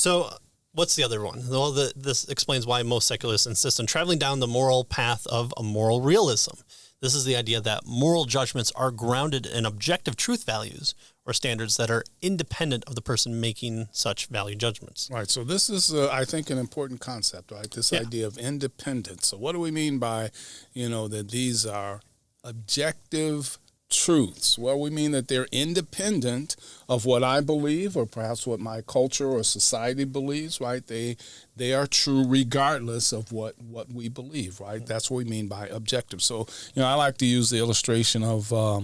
So what's the other one? Well, this explains why most secularists insist on traveling down the moral path of a moral realism. This is the idea that moral judgments are grounded in objective truth values or standards that are independent of the person making such value judgments. Right. So this is, I think, an important concept, right? This idea of independence. So what do we mean by, that these are objective truths? Well, we mean that they're independent of what I believe or perhaps what my culture or society believes, right? They are true regardless of what we believe, right? That's what we mean by objective. So, I like to use the illustration of, the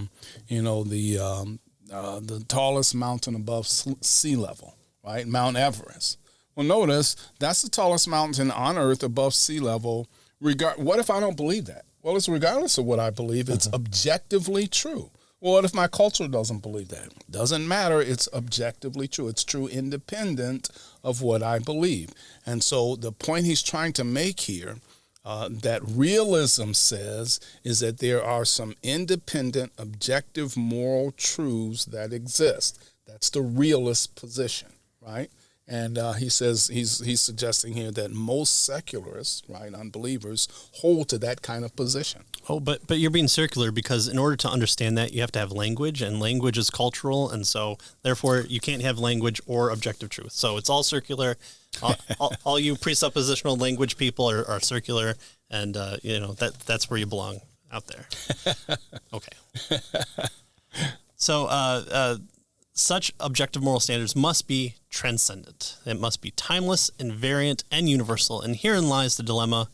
tallest mountain above sea level, right? Mount Everest. Well, notice that's the tallest mountain on Earth above sea level. What if I don't believe that? Well, it's regardless of what I believe. It's objectively true. Well, what if my culture doesn't believe that? Doesn't matter. It's objectively true. It's true independent of what I believe. And so the point he's trying to make here, that realism says, is that there are some independent, objective moral truths that exist. That's the realist position, right? And he says he's suggesting here that most secularists, right, unbelievers, hold to that kind of position. Oh, but you're being circular because in order to understand that, you have to have language, and language is cultural, and so therefore you can't have language or objective truth. So it's all circular. All you presuppositional language people are circular, and that's where you belong out there. Okay. So such objective moral standards must be transcendent. It must be timeless, invariant, and universal. And herein lies the dilemma.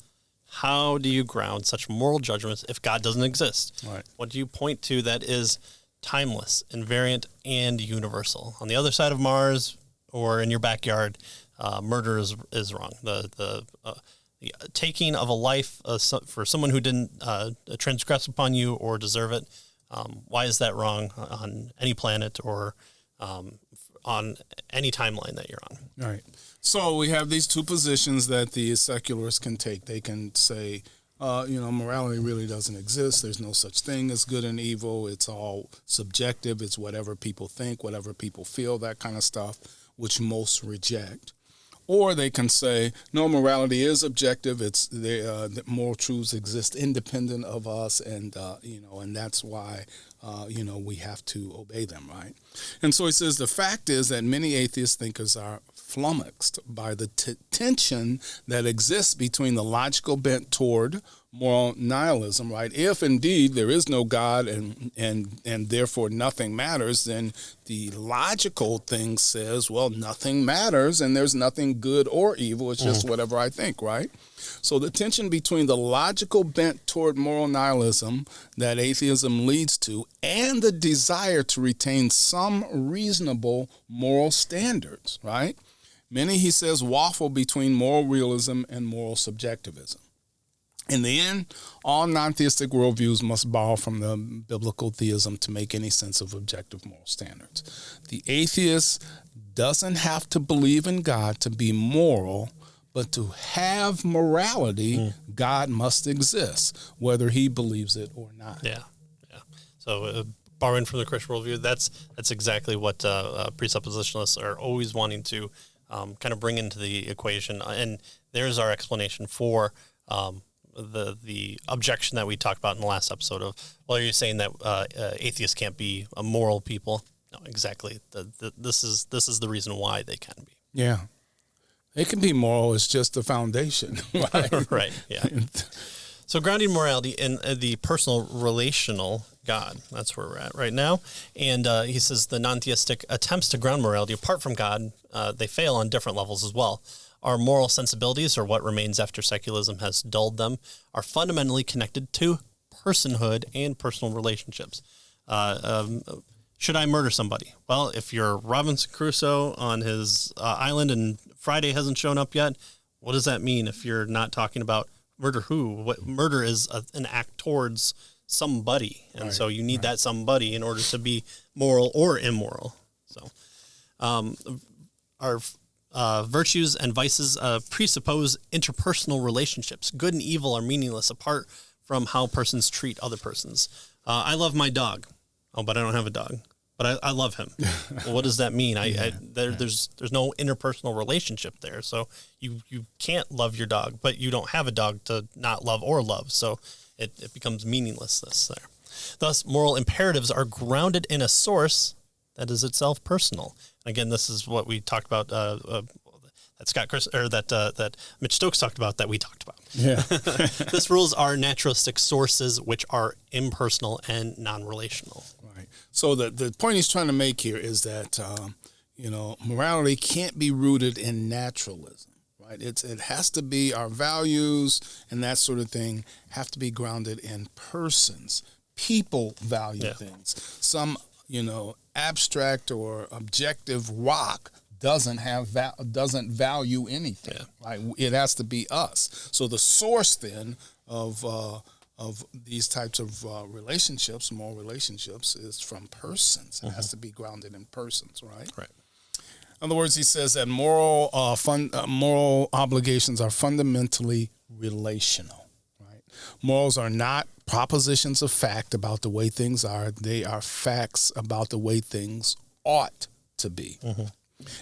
How do you ground such moral judgments if God doesn't exist? Right. What do you point to that is timeless, invariant, and universal? On the other side of Mars or in your backyard, murder is wrong. The taking of a life for someone who didn't transgress upon you or deserve it, why is that wrong on any planet or on any timeline that you're on? Right. So we have these two positions that the secularists can take. They can say, morality really doesn't exist. There's no such thing as good and evil. It's all subjective. It's whatever people think, whatever people feel, that kind of stuff, which most reject. Or they can say, no, morality is objective. It's the moral truths exist independent of us, and and that's why we have to obey them, right? And so he says the fact is that many atheist thinkers are flummoxed by the tension that exists between the logical bent toward moral nihilism, right? If indeed there is no God and therefore nothing matters, then the logical thing says, well, nothing matters and there's nothing good or evil. It's just whatever I think, right? So the tension between the logical bent toward moral nihilism that atheism leads to and the desire to retain some reasonable moral standards, right? Many, he says, waffle between moral realism and moral subjectivism. In the end, all non-theistic worldviews must borrow from the biblical theism to make any sense of objective moral standards. The atheist doesn't have to believe in God to be moral, but to have morality, God must exist, whether he believes it or not. Yeah. So borrowing from the Christian worldview, that's exactly what presuppositionalists are always wanting to kind of bring into the equation. And there's our explanation for the objection that we talked about in the last episode of, well, are you saying that atheists can't be a moral people? No, exactly. This is the reason why they can be. Yeah. They can be moral. It's just the foundation. Right. Right. Yeah. So grounding morality in the personal relational God, that's where we're at right now. And he says the non-theistic attempts to ground morality apart from God, they fail on different levels as well. Our moral sensibilities, or what remains after secularism has dulled them, are fundamentally connected to personhood and personal relationships. Should I murder somebody? Well, if you're Robinson Crusoe on his island and Friday hasn't shown up yet, what does that mean if you're not talking about murder who? What murder is an act towards somebody, and so you need that somebody in order to be moral or immoral. So our virtues and vices presuppose interpersonal relationships. Good and evil are meaningless apart from how persons treat other persons. I love my dog. Oh, but I don't have a dog. but I love him. Well, what does that mean? There's no interpersonal relationship there. So you can't love your dog, but you don't have a dog to not love or love. So it becomes meaninglessness there. Thus, moral imperatives are grounded in a source that is itself personal. Again, this is what we talked about. That Mitch Stokes talked about, that we talked about. Yeah. This rules are naturalistic sources, which are impersonal and non-relational. Right. So the point he's trying to make here is that morality can't be rooted in naturalism. Right. It has to be, our values and that sort of thing have to be grounded in persons. People value things. Some abstract or objective rock doesn't value anything. Right? It has to be us. So the source then of these types of relationships, moral relationships, is from persons. It has to be grounded in persons. Right. Right. In other words, he says that moral obligations are fundamentally relational. Right. Morals are not propositions of fact about the way things are. They are facts about the way things ought to be.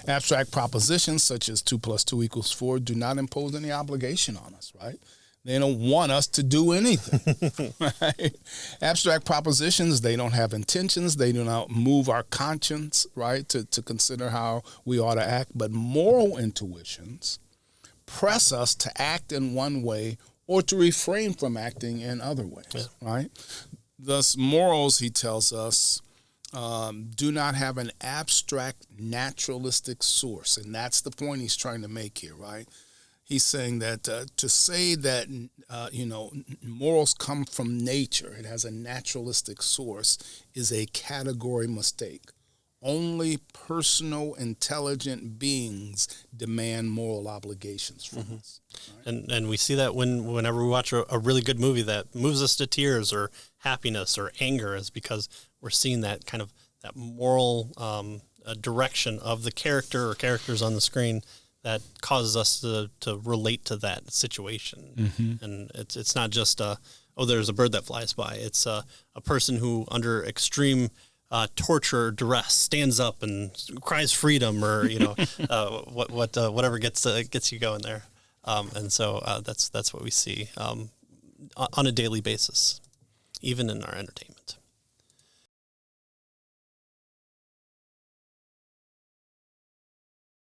Abstract propositions such as 2 + 2 = 4 do not impose any obligation on us, right? They don't want us to do anything. Right? Abstract propositions, they don't have intentions. They do not move our conscience, right, to consider how we ought to act. But moral intuitions press us to act in one way or to refrain from acting in other ways, right? Thus, morals, he tells us, do not have an abstract naturalistic source. And that's the point he's trying to make here, right? He's saying that to say that, morals come from nature, it has a naturalistic source, is a category mistake. Only personal, intelligent beings demand moral obligations from us. Right? And we see that whenever we watch a really good movie that moves us to tears or happiness or anger, is because we're seeing that kind of that moral direction of the character or characters on the screen that causes us to relate to that situation. And it's not just there's a bird that flies by. It's a person who, under extreme torture or duress, stands up and cries freedom, or whatever gets you going there. And so that's what we see on a daily basis, even in our entertainment.